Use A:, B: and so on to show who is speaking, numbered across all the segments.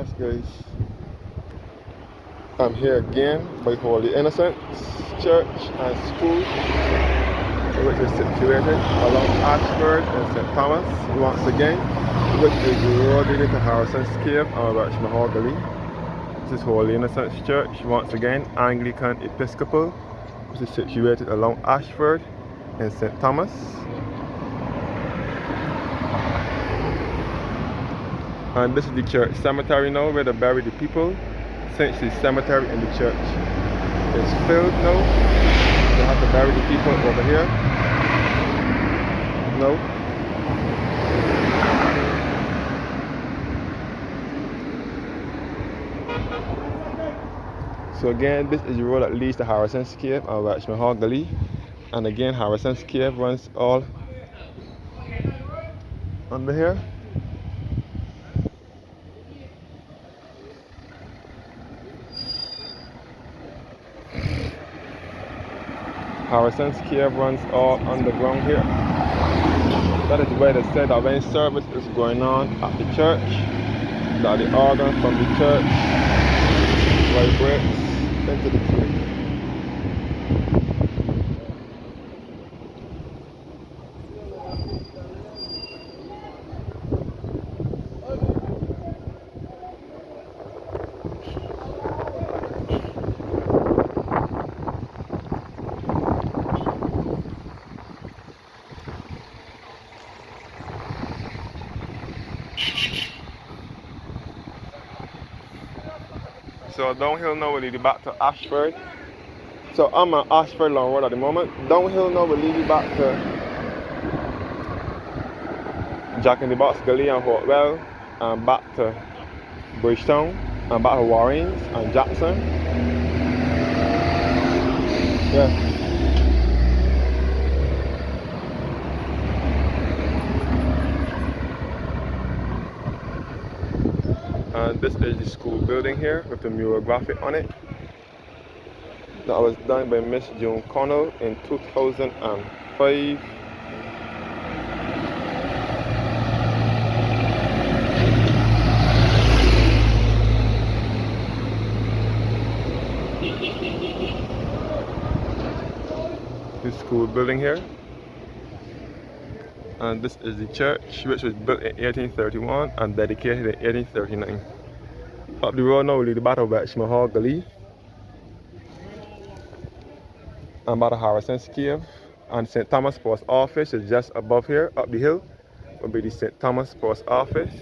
A: Yes, guys. I'm here again by Holy Innocents Church and School, which is situated along Ayshford and St. Thomas once again, which is the road leading to Harrison's Cave and Rachmahal Gully. This is Holy Innocents Church once again, Anglican Episcopal, which is situated along Ayshford and St. Thomas. And this is the church cemetery now where they bury the people, since the cemetery in the church is filled now. They have to bury the people over here. No. So again, this is the road that leads to Harrison's Cave and Rachmahal Gully. And again, Harrison's Cave runs all under here. Harrison's Cave runs all underground here. That is where they said that when service is going on at the church, that the organ from the church vibrates into the cave. So downhill now will lead you back to Ayshford. So I'm at Ayshford Long Road at the moment. Downhill now will lead you back to Jack in the Box Gully and Hopewell, and back to Bridgetown, and back to Warrens and Jackson. Yeah. And this is the school building here with the mural graphic on it. That was done by Miss June Connell in 2005. The school building here. And this is the church, which was built in 1831 and dedicated in 1839. Up the road now will lead the battle of Rachmahal Gully and by the Harrison's Cave, and St. Thomas Post Office is just above here. Up the hill will be the St. Thomas Post Office,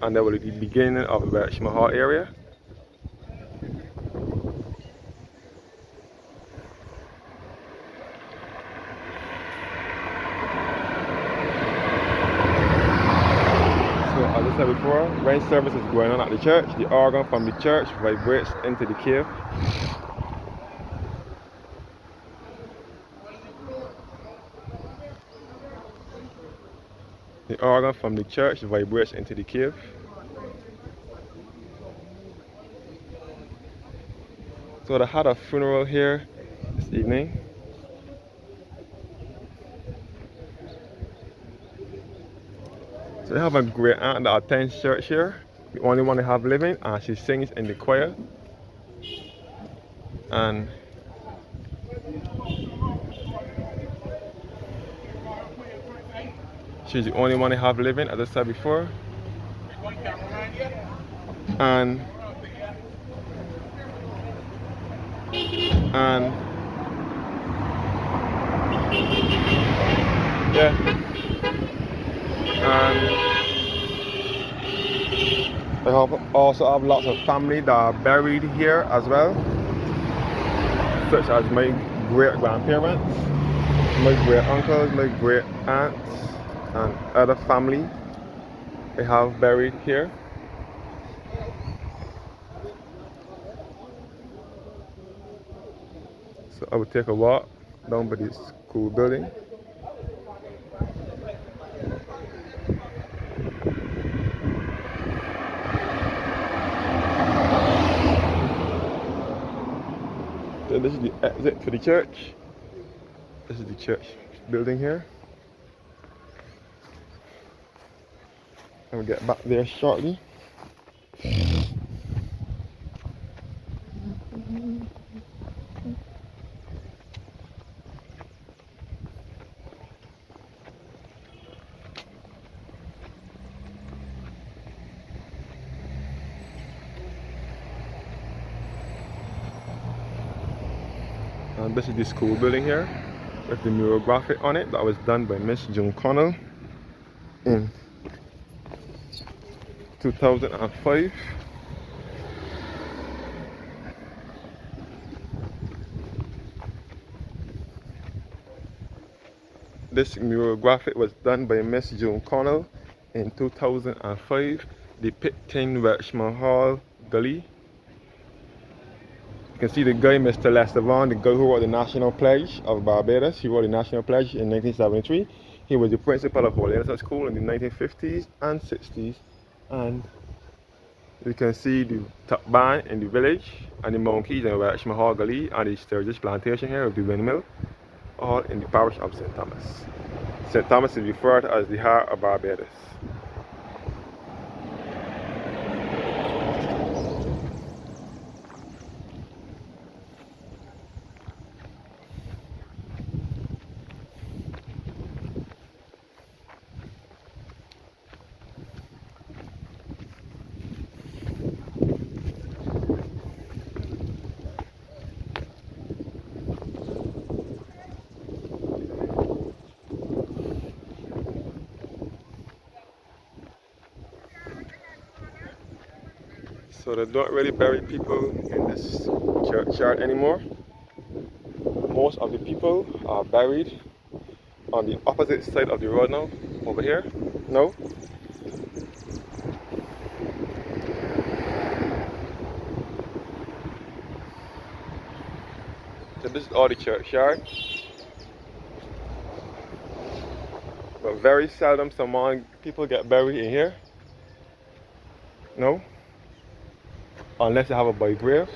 A: and that will be the beginning of the Rachmahal area. So as I said before, when service is going on at the church, the organ from the church vibrates into the cave. The organ from the church vibrates into the cave. So they had a funeral here this evening. So they have a great aunt that attends church here, the only one they have living, and she sings in the choir. And she's the only one they have living, as I said before. And yeah. And they also have lots of family that are buried here as well, such as my great grandparents, my great uncles, my great aunts, and other family they have buried here. So I will take a walk down by this school building. So this is the exit to the church. This is the church building here. I will get back there shortly. And this is the school building here with the mural graphic on it that was done by Miss June Connell in 2005. This mural graphic was done by Miss June Connell in 2005, depicting Welshman Hall Gully. You can see the guy, Mr. Lester Vaughan, the guy who wrote the National Pledge of Barbados. He wrote the National Pledge in 1973. He was the principal of Holy Innocents School in the 1950s and 60s. And you can see the top band in the village and the monkeys in Welshman Hall Gully and the Sturgis plantation here of the windmill, all in the parish of St. Thomas. St. Thomas is referred to as the heart of Barbados. So they don't really bury people in this churchyard anymore. Most of the people are buried on the opposite side of the road now, over here. No? So this is all the churchyard. But very seldom people get buried in here. No? Unless you have a boy grave.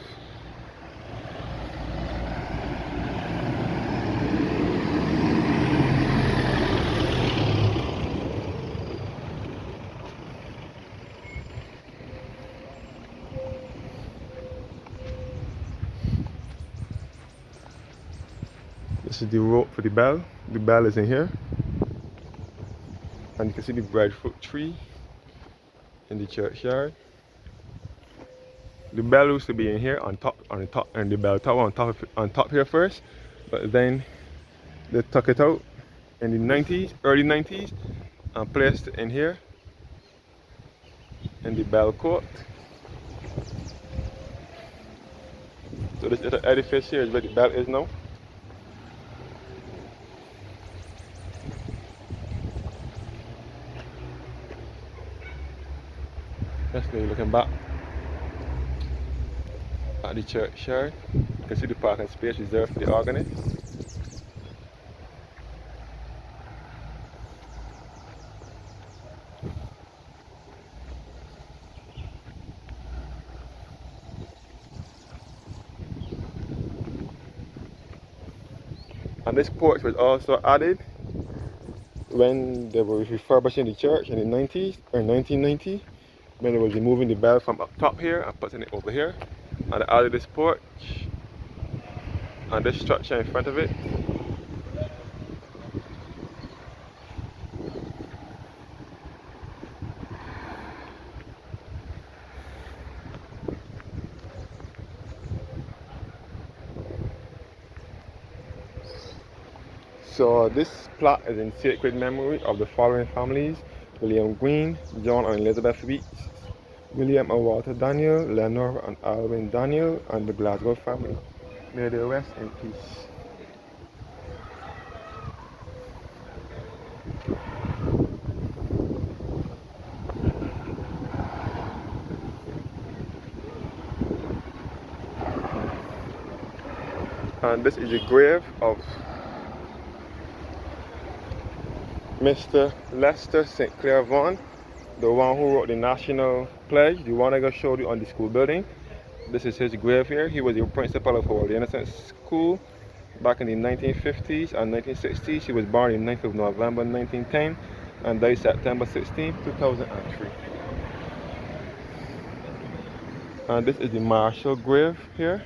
A: This is the rope for the bell. The bell is in here. And you can see the breadfruit tree in the churchyard. The bell used to be in here on the top, and the bell tower on top here first, but then they took it out in the 90s, early 90s, and placed it in here in the bell court. So this little edifice here is where the bell is now. That's me looking back at the churchyard. You can see the parking space reserved for the organist. And this porch was also added when they were refurbishing the church in the 90s or 1990, when they were removing the bell from up top here and putting it over here. And they added this porch and this structure in front of it. So this plaque is in sacred memory of the following families: William Green, John and Elizabeth Weeks, William and Walter Daniel, Lenore and Alwyn Daniel, and the Glasgow family. May they rest in peace. And this is the grave of Mr. Lester St. Clair Vaughan, the one who wrote the National Pledge, the one I just showed you on the school building. This is his grave here. He was the principal of Holy Innocents School back in the 1950s and 1960s. He was born on the 9th of November 1910 and died September 16, 2003. And this is the Marshall grave here.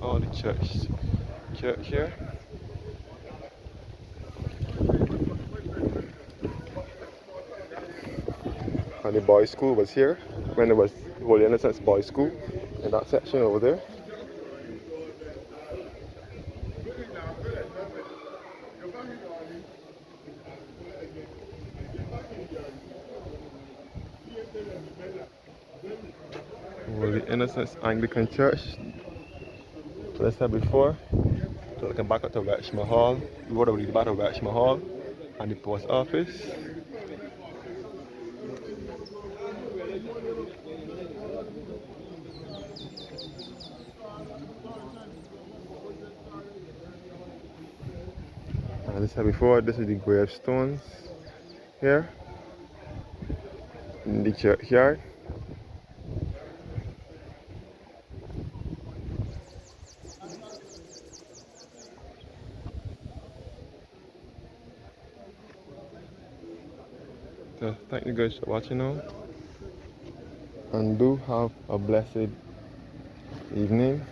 A: All the church here. And the boys' school was here when it was Holy Innocents Boys' School in that section over there. Holy Innocents Anglican Church. As I said before, so looking back at the Rexma Hall, we would have read about the Rexma Hall and the post office. As I said before, this is the gravestones here in the churchyard. So thank you guys for watching now, and do have a blessed evening.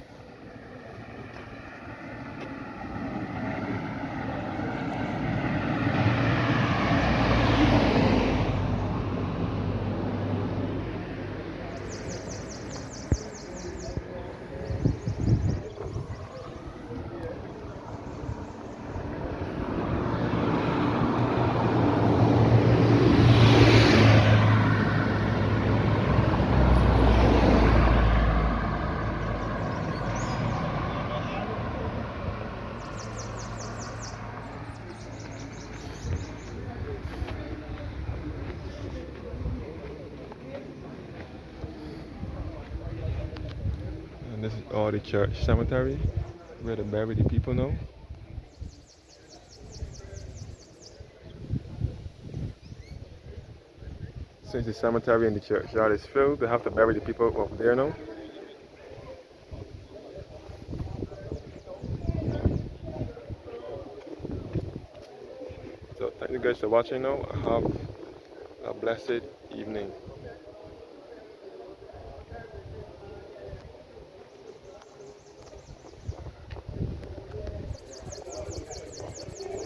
A: And this is all the church cemetery where they bury the people now. Since the cemetery and the churchyard is filled, they have to bury the people over there now. So thank you guys for watching now. Have a blessed evening.